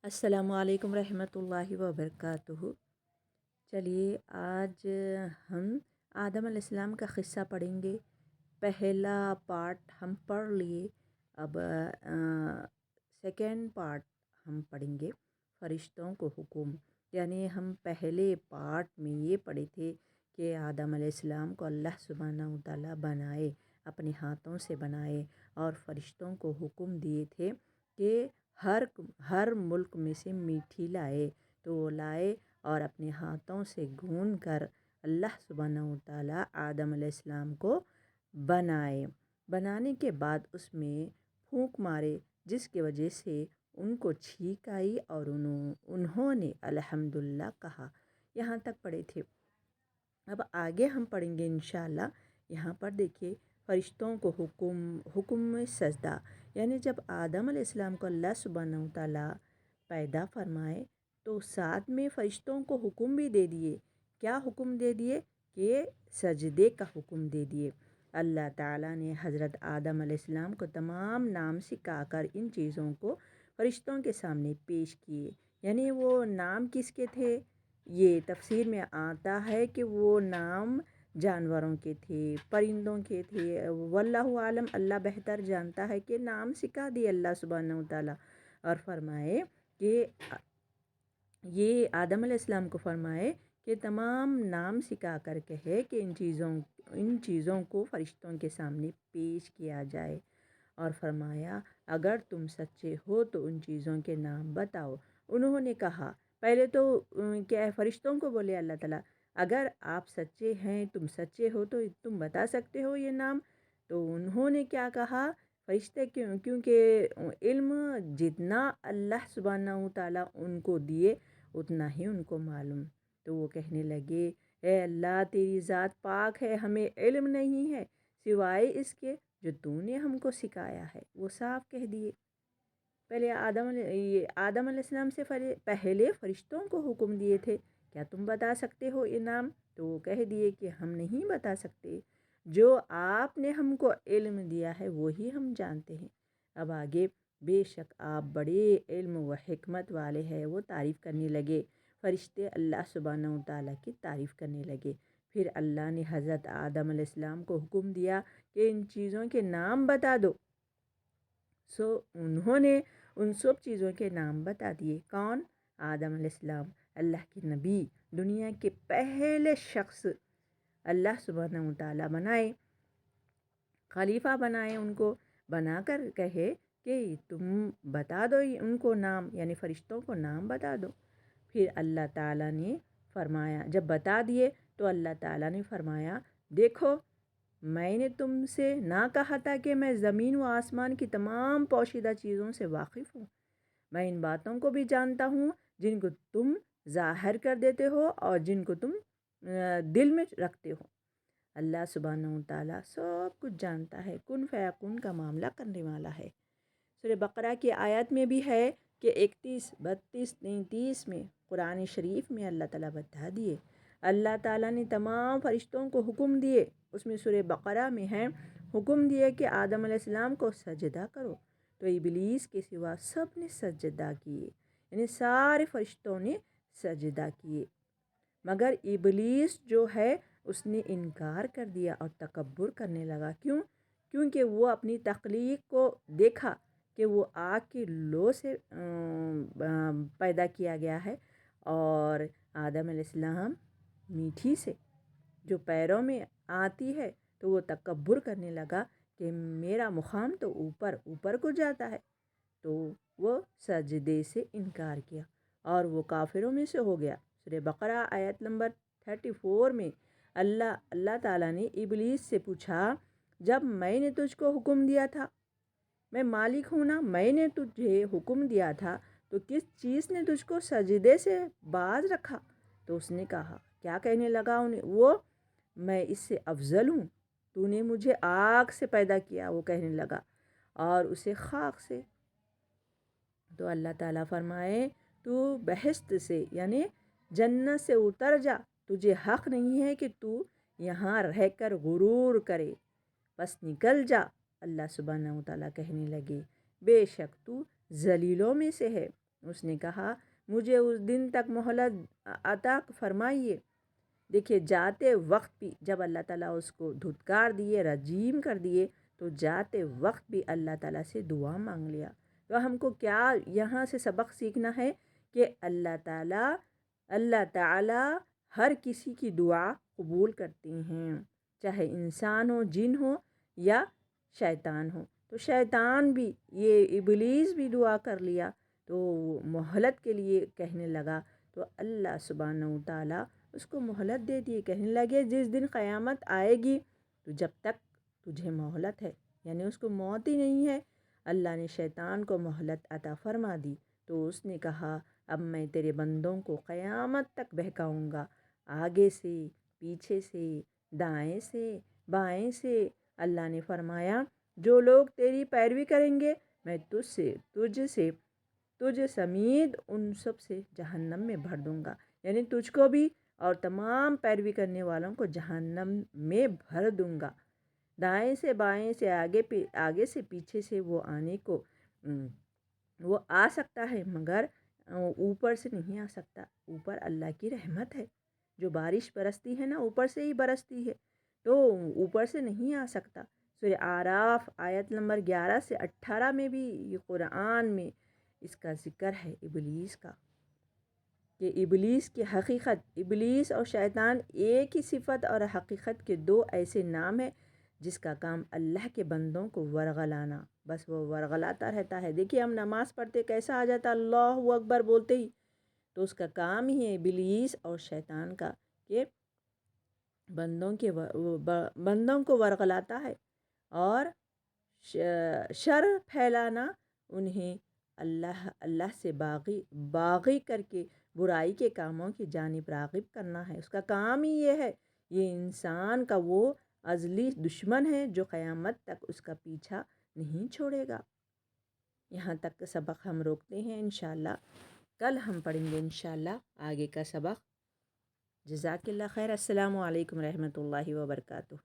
अस्सलामु अलैकुम रहमतुल्लाहि व बरकातुहू। चलिए आज हम आदम अलैहिस्सलाम का क़िस्सा पढ़ेंगे। पहला पार्ट हम पढ़ लिए, अब सेकेंड पार्ट हम पढ़ेंगे फ़रिश्तों को हुक्म। यानी हम पहले पार्ट में ये पढ़े थे कि आदम अलैहिस्सलाम को अल्लाह सुब्हानहू व तआला बनाए, अपने हाथों से बनाए और फ़रिश्तों को हुक्म दिए थे कि हर मुल्क में से मीठी लाए, तो वो लाए और अपने हाथों से गूंद कर अल्लाह सुब्हानहू व तआला आदम अलैहिस्सलाम को बनाए। बनाने के बाद उसमें फूंक मारे, जिसकी वजह से उनको छींक आई और उन्होंने अल्हम्दुलिल्लाह कहा। यहाँ तक पढ़े थे। अब आगे हम पढ़ेंगे इंशाअल्लाह। यहाँ पर देखिए, फ़रिश्तों को हुक्म में सजदा, यानी जब आदम अलैहिस्सलाम को अल्लाह सुब्हानहू व तआला पैदा फरमाए तो साथ में फ़रिश्तों को हुक्म भी दे दिए। क्या हुक्म दे दिए? कि सजदे का हुक्म दे दिए। अल्लाह ताला ने हज़रत आदम अलैहिस्सलाम को तमाम नाम सिखाकर इन चीज़ों को फ़रिश्तों के सामने पेश किए। यानी वो नाम किसके थे? ये तफसीर में आता है कि वो नाम जानवरों के थे, परिंदों के थे। वल्लाहु आलम, अल्लाह बेहतर जानता है कि नाम सिखा दिए अल्लाह सुब्हानहू व तआला। और फरमाए कि ये आदम अलैहिस्सलाम को फरमाए कि तमाम नाम सिखा कर कहे कि इन चीज़ों को फ़रिश्तों के सामने पेश किया जाए। और फरमाया, अगर तुम सच्चे हो तो उन चीज़ों के नाम बताओ। उन्होंने कहा, पहले तो क्या है, फ़रिश्तों को बोले अल्लाह ताला, अगर आप सच्चे हैं, तुम सच्चे हो तो तुम बता सकते हो ये नाम। तो उन्होंने क्या कहा, फ़रिश्ते क्योंकि इल्म जितना अल्लाह सुब्हानहू तआला उनको दिए उतना ही उनको मालूम। तो वो कहने लगे, ए अल्लाह, तेरी ज़ात पाक है, हमें इल्म नहीं है सिवाय इसके जो तूने हमको सिखाया है। वो साफ कह दिए। पहले आदम अलैहिस्सलाम से पहले फ़रिश्तों को हुक्म दिए थे, क्या तुम बता सकते हो इनाम? तो वो कह दिए कि हम नहीं बता सकते, जो आपने हमको इल्म दिया है वही हम जानते हैं। अब आगे, बेशक आप बड़े इल्म व हिकमत वाले हैं। वो तारीफ़ करने लगे, फ़रिश्ते अल्लाह सुब्हानहू व तआला की तारीफ़ करने लगे। फिर अल्लाह ने हज़रत आदम अलैहिस्सलाम को हुक्म दिया कि इन चीज़ों के नाम बता दो। सो उन्होंने उन सब चीज़ों के नाम बता दिए। कौन? आदम अलैहिस्सलाम, अल्लाह के नबी, दुनिया के पहले शख्स अल्लाह सुब्हानहू व तआला बनाए, खलीफा बनाए। उनको बनाकर कहे कि तुम बता दो उनको नाम, यानी फ़रिश्तों को नाम बता दो। फिर अल्लाह ताला ने फरमाया, जब बता दिए तो अल्लाह ताला ने फरमाया, देखो, मैंने तुमसे ना कहा था कि मैं ज़मीन व आसमान की तमाम पोशीदा चीज़ों से वाकिफ़ हूँ। मैं इन बातों को भी जानता हूँ जिनको तुम ज़ाहिर कर देते हो और जिनको तुम दिल में रखते हो। अल्लाह सुब्हानहू व तआला सब कुछ जानता है, कुन फ़यकुन का मामला करने वाला है। सूरह बकरा की आयत में भी है कि 31, 32, 33 में कुरान शरीफ में अल्लाह ताला बता दिए। अल्लाह ताला ने तमाम फ़रिश्तों को हुक्म दिए। उसमें सूरह बकरा में है, हुक्म दिए कि आदम अलैहिस्सलाम को सजदा करो। तो इबलीस के सिवा सब ने सजदा किए, यानी सारे फ़रिश्तों ने सजदा किए। मगर इबलीस जो है उसने इनकार कर दिया और तकब्बुर करने लगा। क्यों? क्योंकि वो अपनी तख्लीक को देखा कि वो आग के लो से पैदा किया गया है और आदम अलैहिस्सलाम मीठी से जो पैरों में आती है। तो वो तकब्बुर करने लगा कि मेरा मुकाम तो ऊपर ऊपर को जाता है। तो वो सजदे से इनकार किया और वो काफिरों में से हो गया। सूरह बकरा आयत नंबर 34 में अल्लाह ताला ने इबलीस से पूछा, जब मैंने तुझको हुक्म दिया था, मैं मालिक हूँ ना, मैंने तुझे हुक्म दिया था, तो किस चीज़ ने तुझको सजदे से बाज रखा? तो उसने कहा, क्या कहने लगा उन्हें वो, मैं इससे अफजल हूँ, तूने मुझे आग से पैदा किया, वो कहने लगा, और उसे खाक से। तो अल्लाह ताला फरमाए, तू बहश्त से यानी जन्नत से उतर जा, तुझे हक़ नहीं है कि तू यहाँ रहकर गुरूर करे, बस निकल जा। अल्लाह सुब्हानहू व तआला कहने लगे, बेशक तू जलीलों में से है। اس نے کہا مجھے اس دن تک مہلت عطا فرمائیے۔ دیکھیے جاتے وقت بھی جب اللہ تعالیٰ اس کو دھتکار دیے، رجیم کر دیے، تو جاتے وقت بھی اللہ تعالیٰ سے دعا مانگ لیا۔ تو ہم کو کیا یہاں سے سبق سیکھنا ہے کہ اللہ تعالیٰ ہر کسی کی دعا قبول کرتے ہیں، چاہے انسان ہو، جن ہو یا شیطان ہو۔ تو شیطان بھی، یہ ابلیس بھی دعا کر لیا تو مہلت کے لیے کہنے لگا، تو اللہ سبحانہ و تعالیٰ اس کو مہلت دے دیے، کہنے لگے جس دن قیامت آئے گی تو جب تک تجھے مہلت ہے، یعنی اس کو موت ہی نہیں ہے۔ اللہ نے شیطان کو مہلت عطا فرما دی، تو اس نے کہا اب میں تیرے بندوں کو قیامت تک بہکاؤں گا، آگے سے، پیچھے سے، دائیں سے، بائیں سے۔ اللہ نے فرمایا جو لوگ تیری پیروی کریں گے میں تجھ سمیت ان سب سے جہنم میں بھر دوں گا، یعنی تجھ کو بھی اور تمام پیروی کرنے والوں کو جہنم میں بھر دوں گا۔ دائیں سے، بائیں سے، آگے سے، پیچھے سے وہ آنے کو وہ آ سکتا ہے، مگر اوپر سے نہیں آ سکتا۔ اوپر اللہ کی رحمت ہے، جو بارش برستی ہے نا اوپر سے ہی برستی ہے، تو اوپر سے نہیں آ سکتا۔ سورہ اعراف آیت نمبر 11 سے 18 میں بھی یہ قرآن میں اس کا ذکر ہے ابلیس کا، کہ ابلیس کی حقیقت، ابلیس اور شیطان ایک ہی صفت اور حقیقت کے دو ایسے نام ہیں جس کا کام اللہ کے بندوں کو ورغلانا، بس وہ ورغلاتا رہتا ہے۔ دیکھیے ہم نماز پڑھتے کیسا آ جاتا اللہ اکبر بولتے ہی، تو اس کا کام ہی ہے ابلیس اور شیطان کا کہ بندوں کو ورغلاتا ہے اور شر پھیلانا، انہیں اللہ سے باغی کر کے برائی کے کاموں کی جانب راغب کرنا ہے۔ اس کا کام ہی یہ ہے۔ یہ انسان کا وہ ازلی دشمن ہے جو قیامت تک اس کا پیچھا نہیں چھوڑے گا۔ یہاں تک کا سبق ہم روکتے ہیں، انشاءاللہ کل ہم پڑھیں گے انشاءاللہ آگے کا سبق۔ جزاک اللہ خیر۔ السلام علیکم رحمۃ اللہ وبرکاتہ۔